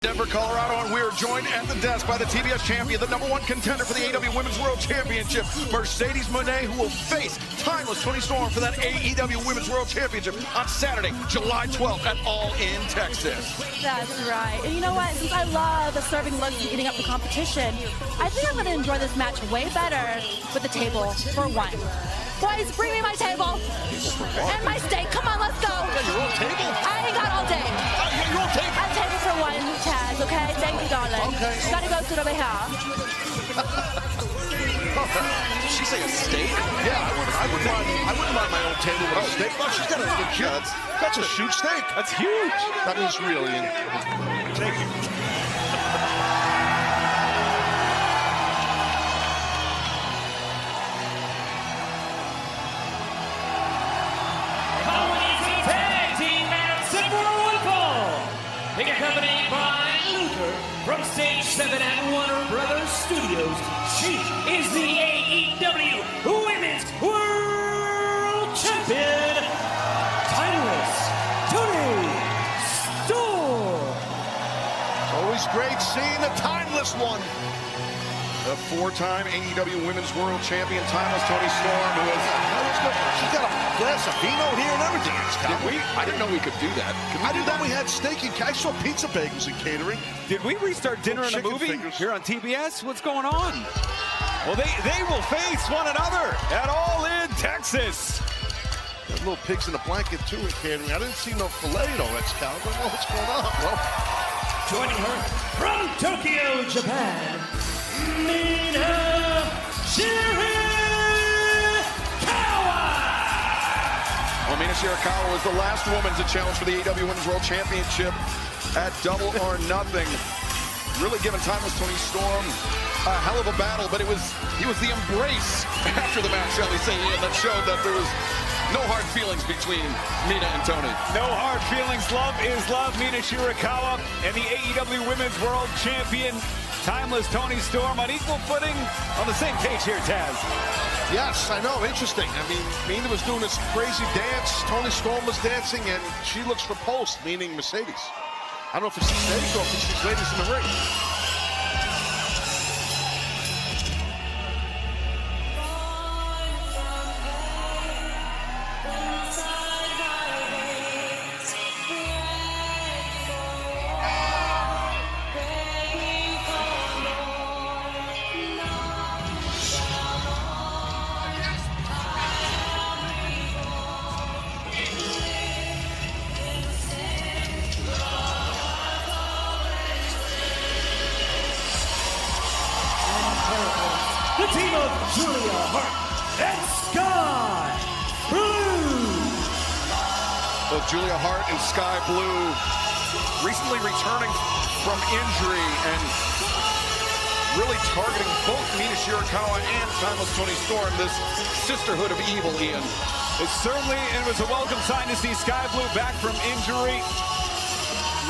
Denver, Colorado, and we're joined at the desk by the TBS champion, the #1 contender for the AEW Women's World Championship, Mercedes Moné, who will face timeless Toni Storm for that AEW Women's World Championship on Saturday, July 12th at All In, Texas. That's right. And you know what? Since I love the serving looks and eating up the competition, I think I'm going to enjoy this match way better with the table for one. Boys, bring me my table. And my steak. Come on, let's go. You got your own table? I ain't got all day. Oh, you got your own table? I'm table for one, Chaz, okay? Thank you, darling. Okay. Gotta go sit over here. Did she say a steak? Yeah, I wouldn't mind my own table with a steak. Oh, she's got a legit. That's a shoot steak. That's huge. That is really. Thank you. Accompanied by Luther from Stage 7 at Warner Brothers Studios. She is the AEW Women's World Champion, timeless Toni Storm. It's always great seeing the timeless one. The four-time AEW Women's World Champion, timeless Toni Storm, who is... She's got a glass of vino here and everything. I didn't know we could do that. I didn't know we had steak and I saw pizza bagels and catering. Did we restart dinner and a movie here on TBS? What's going on? Well, they will face one another at All In, Texas. Got little pigs in a blanket, too, in catering. I didn't see no filet, though, Excalibur. I don't know what's going on. Well, joining her from Tokyo, Japan, Mina Shirakawa. Well, Mina Shirakawa was the last woman to challenge for the AEW Women's World Championship at Double or Nothing. Really giving timeless Toni Storm a hell of a battle, but he was the embrace after the match, shall we say, Ian, that showed that there was no hard feelings between Mina and Toni. No hard feelings. Love is love. Mina Shirakawa and the AEW Women's World Champion, timeless Toni Storm, on equal footing, on the same page here, Taz. Yes, I know. Interesting. I mean, Mina was doing this crazy dance. Toni Storm was dancing, and she looks repulsed, meaning Mercedes. I don't know if it's Mercedes or if it's these ladies in the ring. The team of Julia Hart and Skye Blue. Both Julia Hart and Skye Blue recently returning from injury and really targeting both Mina Shirakawa and timeless Toni Storm, this sisterhood of evil, Ian. It was a welcome sign to see Skye Blue back from injury,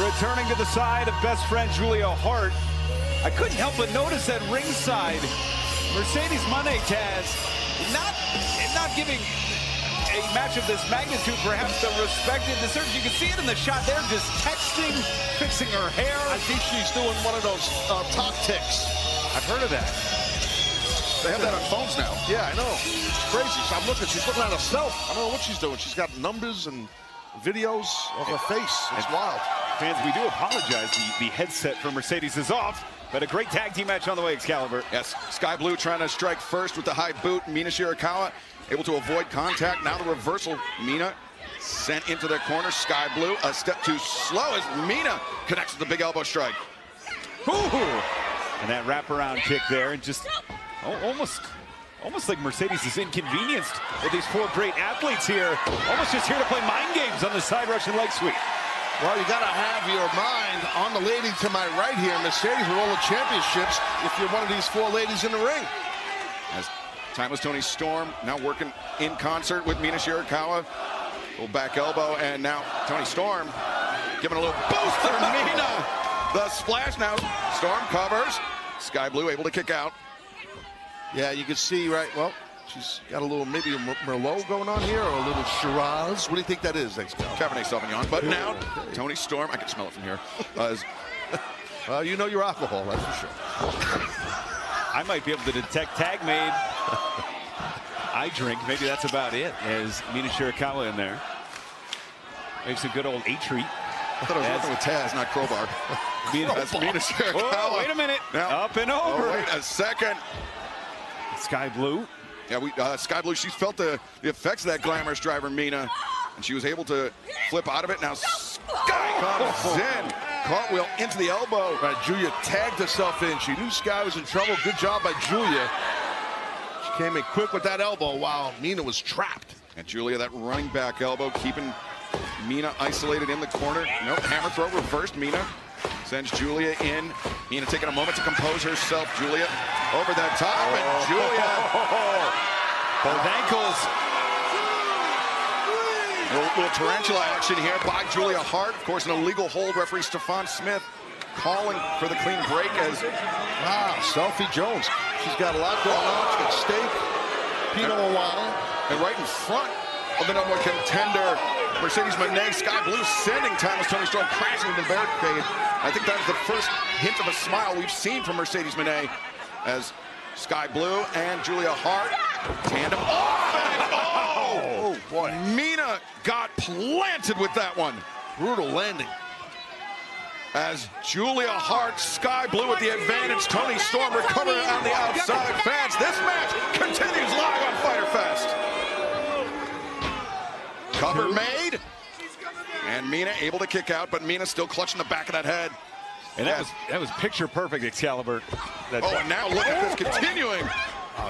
returning to the side of best friend Julia Hart. I couldn't help but notice that ringside, Mercedes Moné, Taz, not giving a match of this magnitude perhaps the respect it deserves. You can see it in the shot there, just texting, fixing her hair. I think she's doing one of those talk ticks. I've heard of that. They have that on phones now. Yeah, I know. It's crazy. So I'm looking. She's looking at herself. I don't know what she's doing. She's got numbers and videos of her face. It's wild. Fans, we do apologize. The headset for Mercedes is off. But a great tag team match on the way, Excalibur. Yes, Skye Blue trying to strike first with the high boot. Mina Shirakawa able to avoid contact. Now the reversal. Mina sent into the corner. Skye Blue a step too slow as Mina connects with the big elbow strike. Ooh. And that wraparound kick there, and just almost like Mercedes is inconvenienced with these four great athletes here. Almost just here to play mind games on the side Russian leg sweep. Well, you got to have your mind on the lady to my right here, Mercedes, with all the championships, if you're one of these four ladies in the ring. As timeless Toni Storm now working in concert with Mina Shirakawa. Little back elbow, and now Toni Storm giving a little boost to Mina. The splash now. Storm covers. Skye Blue able to kick out. Yeah, you can see, right, well, she's got a little, maybe a Merlot going on here, or a little Shiraz. What do you think that is, Cabernet Sauvignon. But now, Toni Storm, I can smell it from here, Well, you know your alcohol, that's for sure. I might be able to detect tag made. I drink. Maybe that's about it. As Mina Shirakawa in there. Makes a good old treat. I thought I was working with Taz, not Crowbar. That's Mina Shirakawa. Oh, wait a minute. Now, up and over. Oh, wait a second. Sky Blue. Yeah, Sky Blue, she's felt the effects of that glamorous driver, Mina. And she was able to flip out of it. Now Sky comes in. Cartwheel into the elbow. Right, Julia tagged herself in. She knew Sky was in trouble. Good job by Julia. She came in quick with that elbow while Mina was trapped. And Julia, that running back elbow, keeping Mina isolated in the corner. Nope, hammer throw reversed. Mina sends Julia in. Mina taking a moment to compose herself. Julia over the top, and Julia. Both ankles. A little tarantula action here by Julia Hart. Of course, an illegal hold. Referee Stefan Smith calling for the clean break as Selfie Jones. She's got a lot going on. She's got steak, Pinot Noir. And right in front of the number one contender, Mercedes Moné, Sky Blue sending Timeless Toni Storm crashing into the barricade. I think that was the first hint of a smile we've seen from Mercedes Moné as Sky Blue and Julia Hart tandem. Oh, boy. Mina got planted with that one. Brutal landing. As Julia Hart, Sky Blue with the advantage. Toni Storm recovering on the outside. Fans, this match continues live on Fyter Fest. Cover made. And Mina able to kick out, but Mina still clutching the back of that head. And that was picture perfect, Excalibur. And now look at this continuing.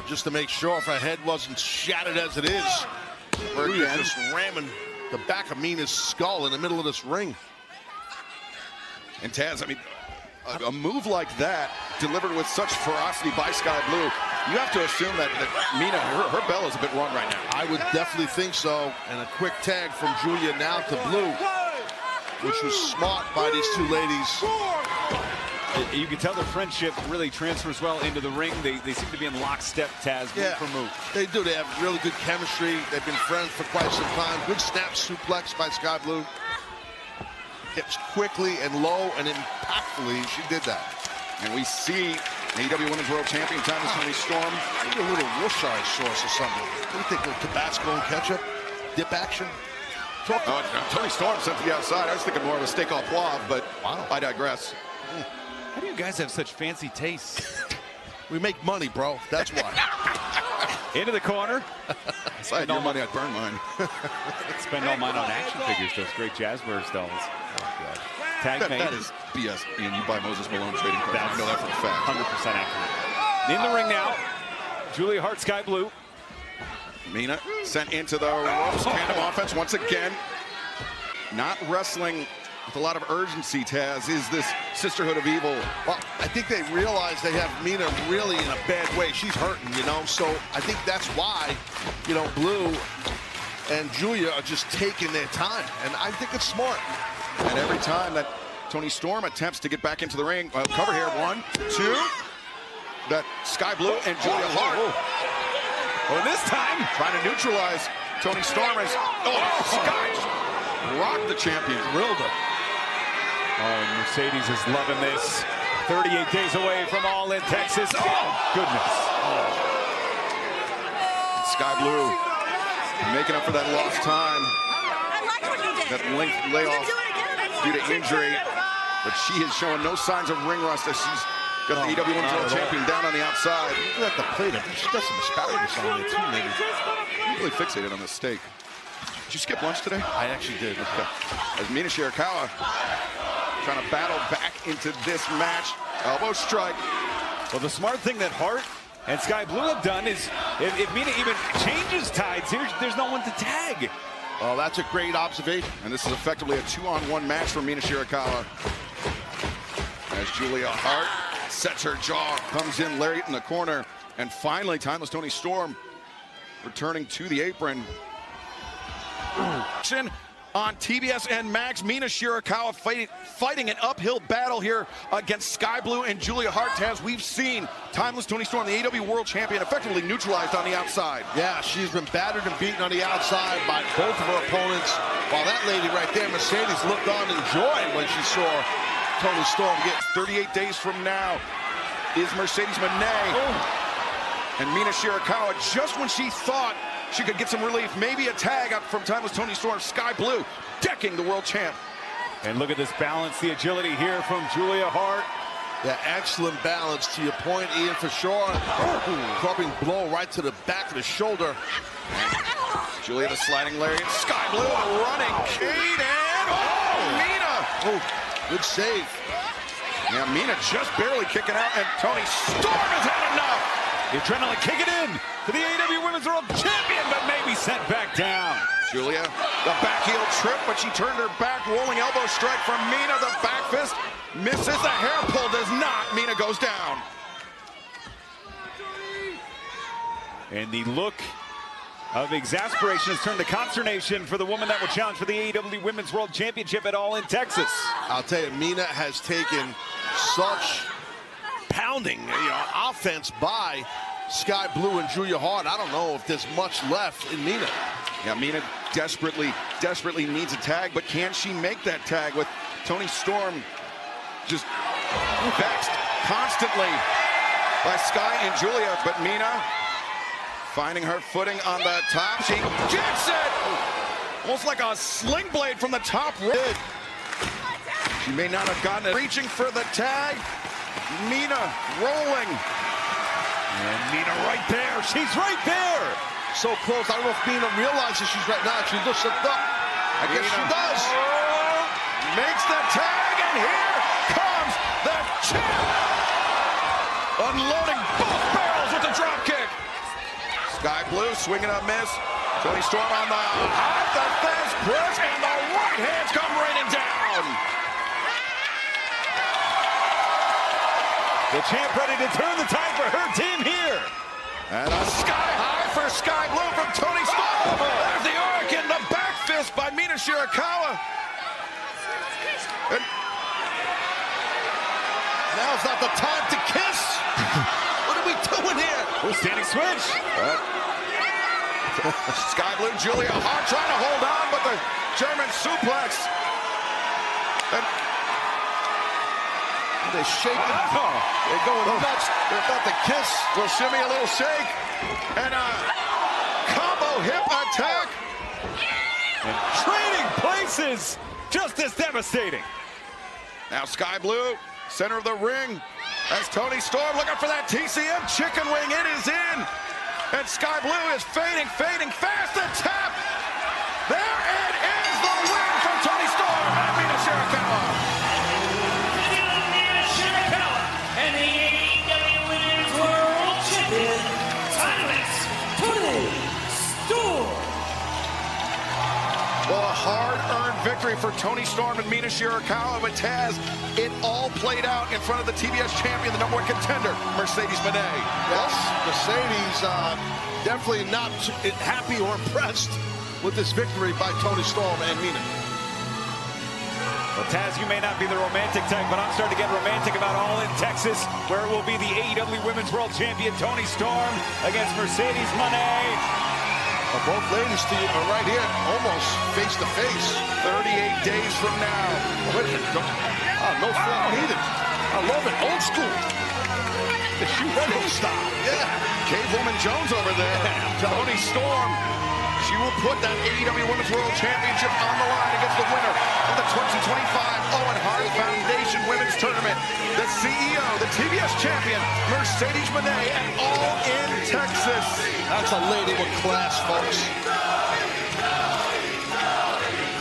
Just to make sure if her head wasn't shattered as it is. Julia just ramming the back of Mina's skull in the middle of this ring. And Taz, I mean, a move like that delivered with such ferocity by Sky Blue, you have to assume that Mina, her bell is a bit wrong right now. I would definitely think so. And a quick tag from Julia now to Blue, which was smart by these two ladies. You can tell their friendship really transfers well into the ring. They seem to be in lockstep, Taz, move for move. They do. They have really good chemistry. They've been friends for quite some time. Good snap suplex by Sky Blue. Hips quickly and low and impactfully. She did that. And we see AEW Women's World Champion Timeless Toni Storm. Maybe a little Worcestershire sauce or something. What do you think? A little Tabasco and ketchup? Dip action? Toni Storm sent to the outside. I was thinking more of a steak au poivre, but I digress. How do you guys have such fancy tastes? We make money, bro. That's why. Into the corner. If I had your money, I'd burn mine. Spend all mine on action figures, those great Jazzverse dolls. Tag made. That is BS. And you buy Moses Malone trading cards. I know that for a fact. 100% accurate. In the ring now, Julia Hart, Sky Blue. Mina sent into the ropes. Tandem offense once again. Not wrestling with a lot of urgency, Taz, is this Sisterhood of Evil. Well, I think they realize they have Mina really in a bad way. She's hurting, you know, so I think that's why, you know, Blue and Julia are just taking their time, and I think it's smart. And every time that Toni Storm attempts to get back into the ring, cover here, 1, 2, that Sky Blue and Julia Hart. Well, this time, trying to neutralize Toni Storm as, Sky rocked the champion, drilled her. Mercedes is loving this. 38 days away from All in Texas. Oh, goodness. Sky Blue making up for that lost time. That length layoff due to injury. But she is showing no signs of ring rust as she's got the AEW Women's World Champion down on the outside. Look at the plate. She's got some asparagus on there too, maybe. Really fixated on the steak. Did you skip lunch today? I actually did. Okay. As Mina Shirakawa trying to battle back into this match. Elbow strike. Well, the smart thing that Hart and Sky Blue have done is if Mina even changes tides here, there's no one to tag. Oh, that's a great observation. And this is effectively a 2-on-1 match for Mina Shirakawa. As Julia Hart sets her jaw, comes in lariat in the corner, and finally Timeless Toni Storm returning to the apron. On TBS and Max, Mina Shirakawa fighting an uphill battle here against Sky Blue and Julia Hart. As we've seen Timeless Toni Storm, the AEW World Champion, effectively neutralized on the outside. Yeah, she's been battered and beaten on the outside by both of her opponents. While that lady right there, Mercedes, looked on in joy when she saw Toni Storm get 38 days from now is Mercedes Moné. And Mina Shirakawa, just when she thought she could get some relief, maybe a tag up from timeless Toni Storm, Sky Blue decking the world champ. And look at this balance, the agility here from Julia Hart. Yeah, excellent balance to your point, Ian, for sure. Clubbing blow right to the back of the shoulder. Julia the sliding lariat. Sky Blue running. Kate and Mina. Oh, good save. Yeah, Mina just barely kicking out, and Toni Storm has had enough. The adrenaline kicking in to the AEW Women's World Champion, but maybe sent back down. Julia, the back heel trip, but she turned her back. Rolling elbow strike from Mina. The back fist misses. The hair pull does not. Mina goes down. And the look of exasperation has turned to consternation for the woman that will challenge for the AEW Women's World Championship at All in Texas. I'll tell you, Mina has taken such pounding, offense by Sky Blue and Julia Hart. I don't know if there's much left in Mina. Yeah, Mina desperately needs a tag, but can she make that tag with Toni Storm just vexed constantly by Sky and Julia? But Mina finding her footing on the top. She gets it! Almost like a sling blade from the top rope. She may not have gotten it. Reaching for the tag. Mina rolling. And Mina right there. She's right there. So close. I don't know if Mina realizes she's right now. She looks up. I guess she does. Makes the tag, and here comes the champ. Unloading both barrels with the drop kick. Sky Blue swinging a miss. Toni Storm on the high, the fast press, and the right hands come raining down. The champ ready to turn the tide for her team here. And a sky high for Sky Blue from Toni Storm. There's the arc in the back fist by Mina Shirakawa. And now's not the time to kiss. What are we doing here? Standing switch. Sky Blue, Julia Hart trying to hold on, but the German suplex. And they're shaking. They're going nuts. They're about to kiss. Little shimmy, a little shake. And a combo hip attack. And trading places. Just as devastating. Now Sky Blue, center of the ring. As Toni Storm looking for that TCM chicken wing. It is in. And Sky Blue is fading fast. The tap. There it is, the win from Toni Storm and Mina Shirakawa. Mina Shirakawa and the AEW Women's World Champion, timeless Toni Storm. Well, a hard-earned victory for Toni Storm and Mina Shirakawa, but Taz, it all played out in front of the TBS champion, the #1 contender, Mercedes Moné. Yes, Mercedes definitely not happy or impressed with this victory by Toni Storm and Mina. Well, Taz, you may not be the romantic type, but I'm starting to get romantic about All in Texas, where it will be the AEW Women's World Champion Toni Storm against Mercedes Moné. Both ladies are right here, almost face to face. 38 days from now. Wait a minute. No foul needed. I love it. Old school. The shoe retro style. Yeah. Cavewoman Jones over there. Toni Storm. She will put that AEW Women's World Championship on the line against the winner of the 2025 Owen Hart Foundation Women's Tournament. The CEO, the TBS champion, Mercedes Moné, and All in Texas. That's a lady with class, folks.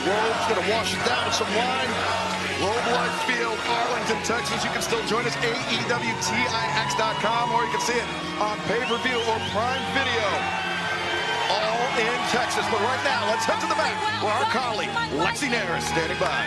Robe's going to wash it down with some wine. Globe Life Field, Arlington, Texas. You can still join us, AEWTIX.com, or you can see it on pay-per-view or Prime Video. All in Texas. But right now, let's head to the back where our colleague, Lexi Nair, is standing by.